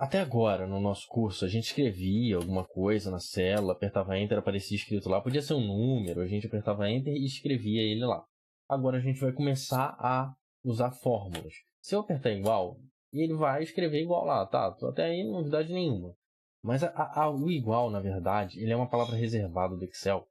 Até agora, no nosso curso, a gente escrevia alguma coisa na célula, apertava Enter, aparecia escrito lá. Podia ser um número, a gente apertava Enter e escrevia ele lá. Agora a gente vai começar a usar fórmulas. Se eu apertar igual, ele vai escrever igual lá, tá? Até aí, novidade nenhuma. Mas o igual, na verdade, ele é uma palavra reservada do Excel.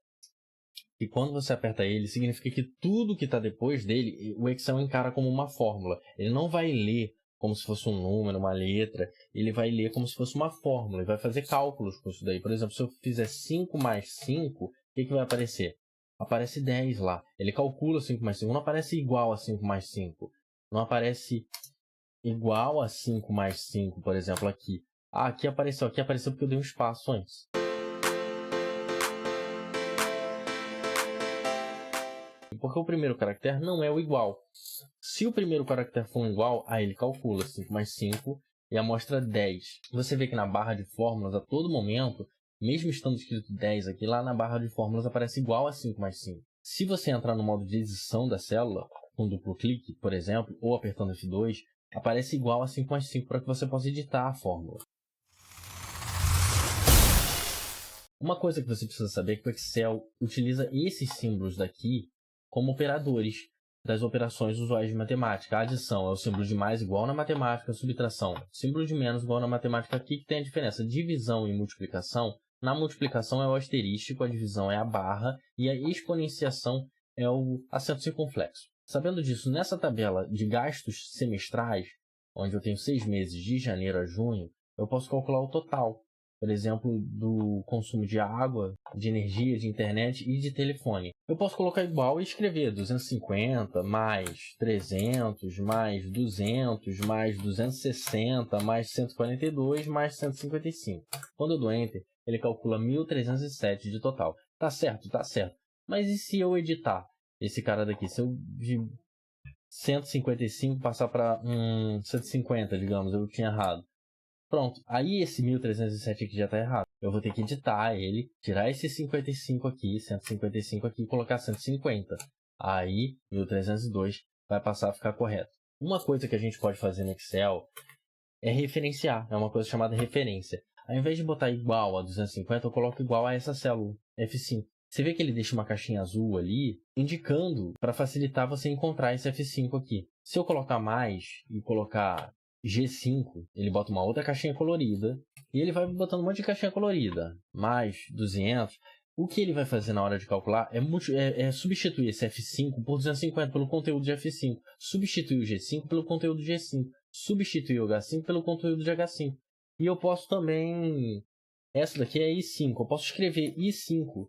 E quando você aperta ele, significa que tudo que está depois dele, o Excel encara como uma fórmula. Ele não vai ler como se fosse um número, uma letra. Ele vai ler como se fosse uma fórmula. Ele vai fazer cálculos com isso daí. Por exemplo, se eu fizer 5 mais 5, o que vai aparecer? Aparece 10 lá. Ele calcula 5 mais 5. Não aparece igual a 5 mais 5. Não aparece igual a 5 mais 5, por exemplo, aqui. Ah, aqui apareceu porque eu dei um espaço antes. Porque o primeiro caractere não é o igual. Se o primeiro caractere for um igual, aí ele calcula 5 mais 5 e amostra 10. Você vê que na barra de fórmulas, a todo momento, mesmo estando escrito 10 aqui, lá na barra de fórmulas aparece igual a 5 mais 5. Se você entrar no modo de edição da célula, com duplo clique, por exemplo, ou apertando F2, aparece igual a 5 mais 5 para que você possa editar a fórmula. Uma coisa que você precisa saber é que o Excel utiliza esses símbolos daqui como operadores das operações usuais de matemática. A adição é o símbolo de mais igual na matemática, a subtração, símbolo de menos igual na matemática. Aqui que tem a diferença. Divisão e multiplicação. Na multiplicação é o asterístico, a divisão é a barra e a exponenciação é o acento circunflexo. Sabendo disso, nessa tabela de gastos semestrais, onde eu tenho 6 meses de janeiro a junho, eu posso calcular o total. Por exemplo, do consumo de água, de energia, de internet e de telefone. Eu posso colocar igual e escrever 250 mais 300 mais 200 mais 260 mais 142 mais 155. Quando eu dou Enter, ele calcula 1307 de total. Tá certo, tá certo. Mas e se eu editar esse cara daqui? Se eu de 155 passar para 150, digamos, eu tinha errado. Pronto, aí esse 1307 aqui já está errado. Eu vou ter que editar ele, tirar esse 55 aqui, 155 aqui e colocar 150. Aí 1302 vai passar a ficar correto. Uma coisa que a gente pode fazer no Excel é referenciar, é uma coisa chamada referência. Ao invés de botar igual a 250, eu coloco igual a essa célula, F5. Você vê que ele deixa uma caixinha azul ali, indicando para facilitar você encontrar esse F5 aqui. Se eu colocar mais e colocar G5, ele bota uma outra caixinha colorida, e ele vai botando um monte de caixinha colorida, mais 200. O que ele vai fazer na hora de calcular é substituir esse F5 por 250 pelo conteúdo de F5, substituir o G5 pelo conteúdo de G5, substituir o H5 pelo conteúdo de H5. E eu posso também... Essa daqui é I5, eu posso escrever I5,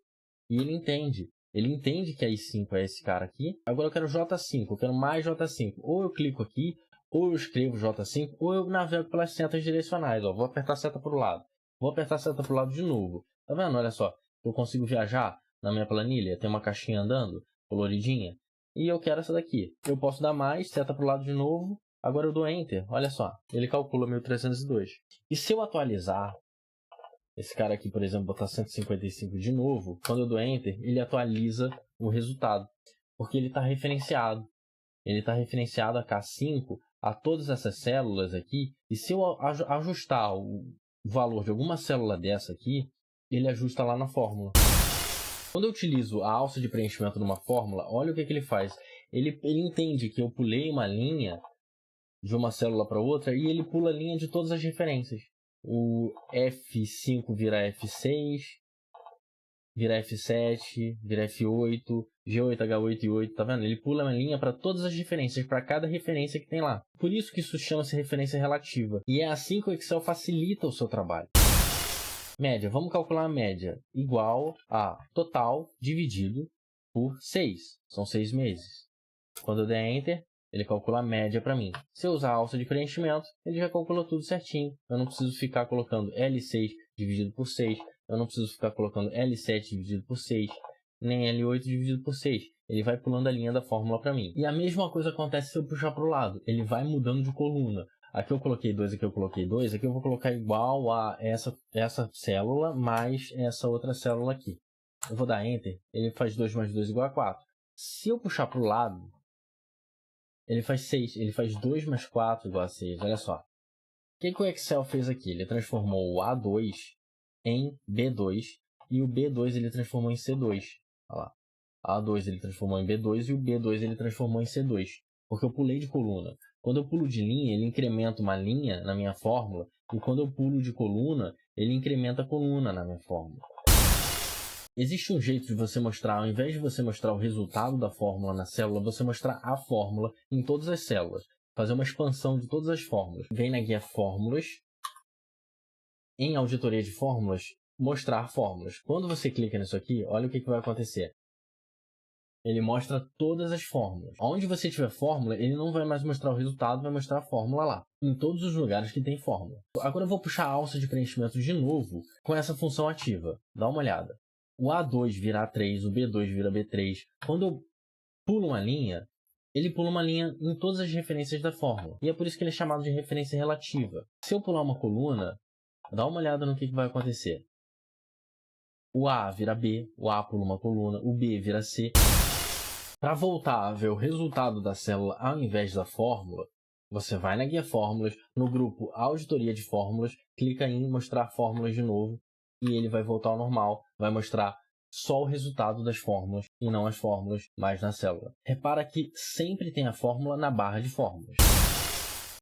e ele entende. Ele entende que a I5 é esse cara aqui. Agora eu quero J5, eu quero mais J5. Ou eu clico aqui, ou eu escrevo J5, ou eu navego pelas setas direcionais. Ó, vou apertar a seta para o lado. Vou apertar a seta para o lado de novo. Tá vendo? Olha só. Eu consigo viajar na minha planilha. Tem uma caixinha andando, coloridinha. E eu quero essa daqui. Eu posso dar mais, seta para o lado de novo. Agora eu dou Enter. Olha só. Ele calcula 1302. E se eu atualizar esse cara aqui, por exemplo, botar 155 de novo, quando eu dou Enter, ele atualiza o resultado. Porque ele está referenciado. Ele está referenciado a K5 a todas essas células aqui, e se eu ajustar o valor de alguma célula dessa aqui, ele ajusta lá na fórmula. Quando eu utilizo a alça de preenchimento numa fórmula, olha o que ele faz. Ele entende que eu pulei uma linha de uma célula para outra e ele pula a linha de todas as referências. O F5 vira F6, vira F7, vira F8, G8, H8 e 8, tá vendo? Ele pula uma linha para todas as referências, para cada referência que tem lá. Por isso que isso chama-se referência relativa. E é assim que o Excel facilita o seu trabalho. Média, vamos calcular a média igual a total dividido por 6. São 6 meses. Quando eu der Enter, ele calcula a média para mim. Se eu usar a alça de preenchimento, ele já calcula tudo certinho. Eu não preciso ficar colocando L6 dividido por 6. Eu não preciso ficar colocando L7 dividido por 6, nem L8 dividido por 6. Ele vai pulando a linha da fórmula para mim. E a mesma coisa acontece se eu puxar para o lado. Ele vai mudando de coluna. Aqui eu coloquei 2, aqui eu coloquei 2. Aqui eu vou colocar igual a essa célula mais essa outra célula aqui. Eu vou dar Enter. Ele faz 2 mais 2 igual a 4. Se eu puxar para o lado, ele faz 6. Ele faz 2 mais 4 igual a 6. Olha só. que o Excel fez aqui? Ele transformou o A2 em B2 e o B2 ele transformou em C2. Olha lá. A2 ele transformou em B2 e o B2 ele transformou em C2. Porque eu pulei de coluna. Quando eu pulo de linha, ele incrementa uma linha na minha fórmula. E quando eu pulo de coluna, ele incrementa a coluna na minha fórmula. Existe um jeito de você mostrar, ao invés de você mostrar o resultado da fórmula na célula, você mostrar a fórmula em todas as células. Fazer uma expansão de todas as fórmulas. Vem na guia Fórmulas. Em Auditoria de Fórmulas, mostrar fórmulas. Quando você clica nisso aqui, olha o que vai acontecer. Ele mostra todas as fórmulas. Onde você tiver fórmula, ele não vai mais mostrar o resultado, vai mostrar a fórmula lá. Em todos os lugares que tem fórmula. Agora eu vou puxar a alça de preenchimento de novo com essa função ativa. Dá uma olhada. O A2 vira A3, o B2 vira B3. Quando eu pulo uma linha, ele pula uma linha em todas as referências da fórmula. E é por isso que ele é chamado de referência relativa. Se eu pular uma coluna, dá uma olhada no que vai acontecer. O A vira B, o A pula uma coluna, o B vira C. Para voltar a ver o resultado da célula ao invés da fórmula, você vai na guia Fórmulas, no grupo Auditoria de Fórmulas, clica em Mostrar Fórmulas de novo e ele vai voltar ao normal, vai mostrar só o resultado das fórmulas e não as fórmulas mais na célula. Repara que sempre tem a fórmula na barra de fórmulas.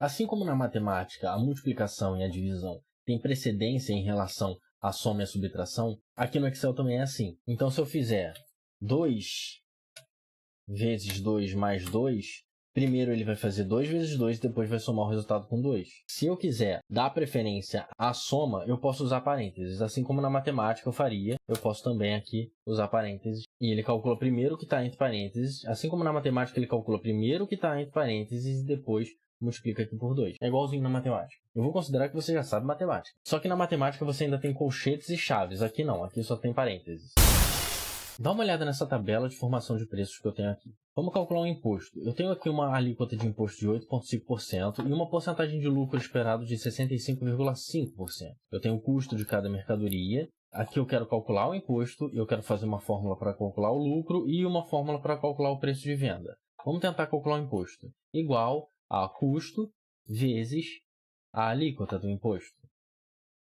Assim como na matemática, a multiplicação e a divisão têm precedência em relação à soma e à subtração, aqui no Excel também é assim. Então, se eu fizer 2 vezes 2 mais 2, primeiro ele vai fazer 2 vezes 2 e depois vai somar o resultado com 2. Se eu quiser dar preferência à soma, eu posso usar parênteses. Assim como na matemática eu faria, eu posso também aqui usar parênteses. E ele calcula primeiro o que está entre parênteses. Assim como na matemática ele calcula primeiro o que está entre parênteses e depois multiplica aqui por 2. É igualzinho na matemática. Eu vou considerar que você já sabe matemática. Só que na matemática você ainda tem colchetes e chaves. Aqui não, aqui só tem parênteses. Dá uma olhada nessa tabela de formação de preços que eu tenho aqui. Vamos calcular um imposto. Eu tenho aqui uma alíquota de imposto de 8,5% e uma porcentagem de lucro esperado de 65,5%. Eu tenho o custo de cada mercadoria. Aqui eu quero calcular o imposto, eu quero fazer uma fórmula para calcular o lucro e uma fórmula para calcular o preço de venda. Vamos tentar calcular o imposto. Igual a custo vezes a alíquota do imposto.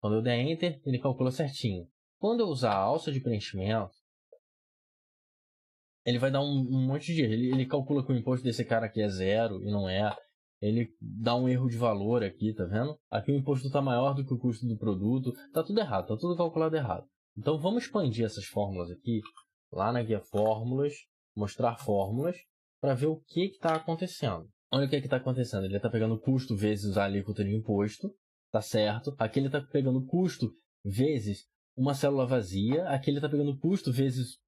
Quando eu der Enter, ele calcula certinho. Quando eu usar a alça de preenchimento, ele vai dar um monte de erro. Ele calcula que o imposto desse cara aqui é 0 e não é. Ele dá um erro de valor aqui, tá vendo? Aqui o imposto está maior do que o custo do produto. Tá tudo errado, tá tudo calculado errado. Então vamos expandir essas fórmulas aqui, lá na guia Fórmulas, mostrar fórmulas, para ver o que está acontecendo. Olha o que está acontecendo. Ele está pegando custo vezes a alíquota de imposto, tá certo? Aqui ele está pegando custo vezes uma célula vazia. Aqui ele está pegando custo vezes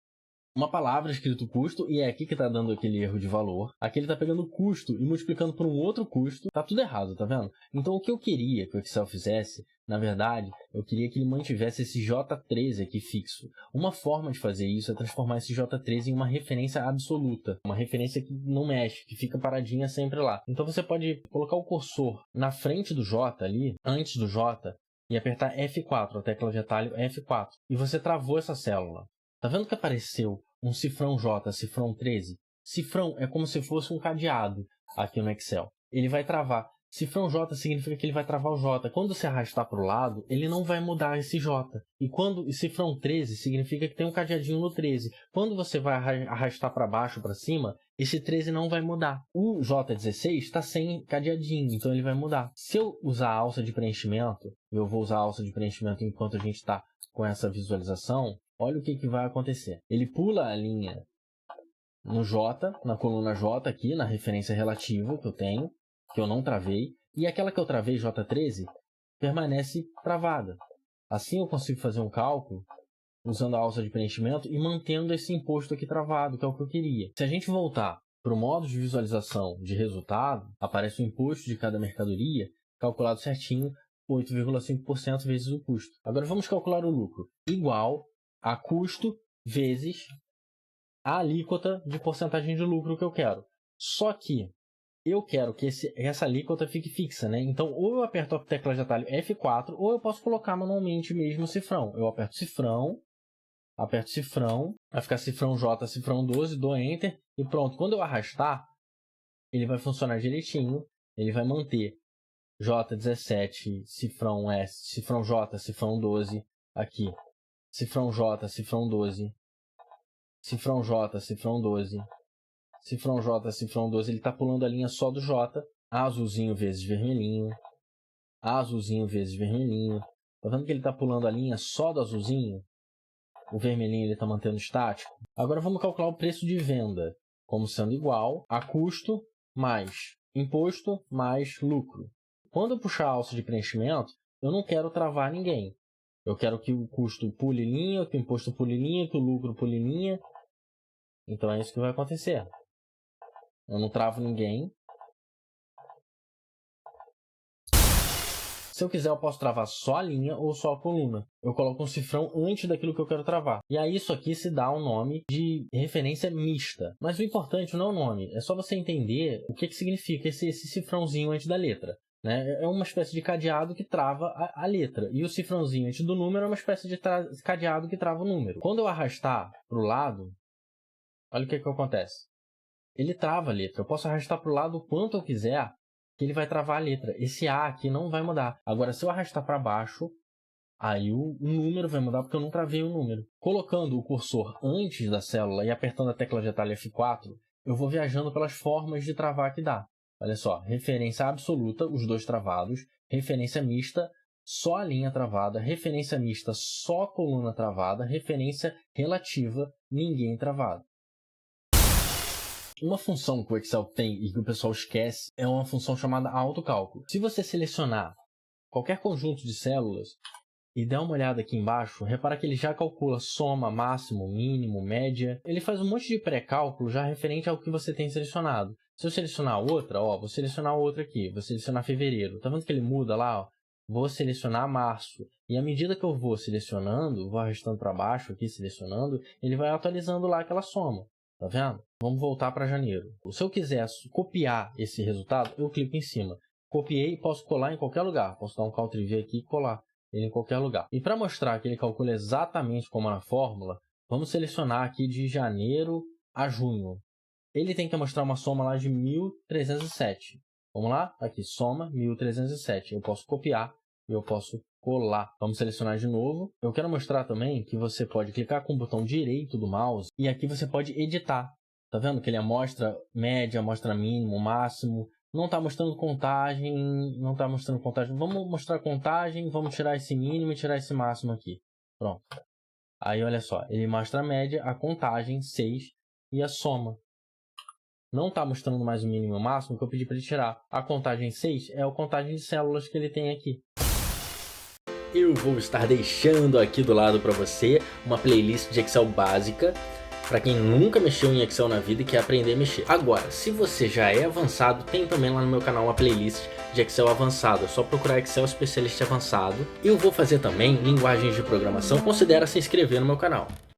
uma palavra escrito custo, e é aqui que está dando aquele erro de valor. Aqui ele está pegando custo e multiplicando por um outro custo. Tá tudo errado, tá vendo? Então o que eu queria que o Excel fizesse, na verdade, eu queria que ele mantivesse esse J13 aqui fixo. Uma forma de fazer isso é transformar esse J13 em uma referência absoluta. Uma referência que não mexe, que fica paradinha sempre lá. Então você pode colocar o cursor na frente do J ali, antes do J, e apertar F4, a tecla de atalho F4. E você travou essa célula. Tá vendo que apareceu um cifrão J, cifrão 13? Cifrão é como se fosse um cadeado aqui no Excel. Ele vai travar. Cifrão J significa que ele vai travar o J. Quando você arrastar para o lado, ele não vai mudar esse J. E cifrão 13 significa que tem um cadeadinho no 13. Quando você vai arrastar para baixo, para cima, esse 13 não vai mudar. O J16 está sem cadeadinho, então ele vai mudar. Se eu usar a alça de preenchimento, eu vou usar a alça de preenchimento enquanto a gente está com essa visualização, olha o que vai acontecer. Ele pula a linha no J, na coluna J aqui, na referência relativa que eu tenho, que eu não travei, e aquela que eu travei, J13, permanece travada. Assim eu consigo fazer um cálculo usando a alça de preenchimento e mantendo esse imposto aqui travado, que é o que eu queria. Se a gente voltar para o modo de visualização de resultado, aparece o imposto de cada mercadoria, calculado certinho, 8,5% vezes o custo. Agora vamos calcular o lucro. Igual a custo vezes a alíquota de porcentagem de lucro que eu quero. Só que eu quero que essa alíquota fique fixa, né? Então, ou eu aperto a tecla de atalho F4, ou eu posso colocar manualmente mesmo o cifrão. Eu aperto cifrão, vai ficar cifrão J, cifrão 12, dou Enter, e pronto. Quando eu arrastar, ele vai funcionar direitinho, ele vai manter J17, cifrão S, cifrão J, cifrão 12, aqui. Cifrão J, cifrão 12. Cifrão J, cifrão 12. Cifrão J, cifrão 12. Ele está pulando a linha só do J. Azulzinho vezes vermelhinho. Azulzinho vezes vermelhinho. Tá vendo que ele está pulando a linha só do azulzinho? O vermelhinho ele está mantendo estático. Agora vamos calcular o preço de venda como sendo igual a custo mais imposto mais lucro. Quando eu puxar a alça de preenchimento, eu não quero travar ninguém. Eu quero que o custo pule linha, que o imposto pule linha, que o lucro pule linha. Então é isso que vai acontecer. Eu não travo ninguém. Se eu quiser, eu posso travar só a linha ou só a coluna. Eu coloco um cifrão antes daquilo que eu quero travar. E aí isso aqui se dá um nome de referência mista. Mas o importante não é o nome, é só você entender o que significa esse cifrãozinho antes da letra. Né? É uma espécie de cadeado que trava a letra. E o cifrãozinho antes do número é uma espécie de cadeado que trava o número. Quando eu arrastar para o lado, olha o que acontece. Ele trava a letra. Eu posso arrastar para o lado o quanto eu quiser, que ele vai travar a letra. Esse A aqui não vai mudar. Agora, se eu arrastar para baixo, aí o número vai mudar porque eu não travei o número. Colocando o cursor antes da célula e apertando a tecla de atalho F4, eu vou viajando pelas formas de travar que dá. Olha só, referência absoluta, os dois travados. Referência mista, só a linha travada. Referência mista, só a coluna travada. Referência relativa, ninguém travado. Uma função que o Excel tem e que o pessoal esquece é uma função chamada autocálculo. Se você selecionar qualquer conjunto de células e der uma olhada aqui embaixo, repara que ele já calcula soma, máximo, mínimo, média. Ele faz um monte de pré-cálculo já referente ao que você tem selecionado. Se eu selecionar outra, vou selecionar outra aqui, vou selecionar fevereiro. Tá vendo que ele muda lá? Vou selecionar março. E à medida que eu vou selecionando, vou arrastando para baixo aqui, selecionando, ele vai atualizando lá aquela soma. Tá vendo? Vamos voltar para janeiro. Se eu quiser copiar esse resultado, eu clico em cima. Copiei e posso colar em qualquer lugar. Posso dar um Ctrl+V aqui e colar ele em qualquer lugar. E para mostrar que ele calcula exatamente como na fórmula, vamos selecionar aqui de janeiro a junho. Ele tem que mostrar uma soma lá de 1307. Vamos lá? Aqui, soma 1307. Eu posso copiar e eu posso colar. Vamos selecionar de novo. Eu quero mostrar também que você pode clicar com o botão direito do mouse e aqui você pode editar. Tá vendo que ele mostra média, mostra mínimo, máximo. Não está mostrando contagem, não está mostrando contagem. Vamos mostrar contagem, vamos tirar esse mínimo e tirar esse máximo aqui. Pronto. Aí olha só, ele mostra a média, a contagem, 6 e a soma. Não está mostrando mais o mínimo e o máximo que eu pedi para ele tirar. A contagem 6 é a contagem de células que ele tem aqui. Eu vou estar deixando aqui do lado para você uma playlist de Excel básica para quem nunca mexeu em Excel na vida e quer aprender a mexer. Agora, se você já é avançado, tem também lá no meu canal uma playlist de Excel avançado. É só procurar Excel Especialista Avançado. Eu vou fazer também linguagens de programação. Considere se inscrever no meu canal.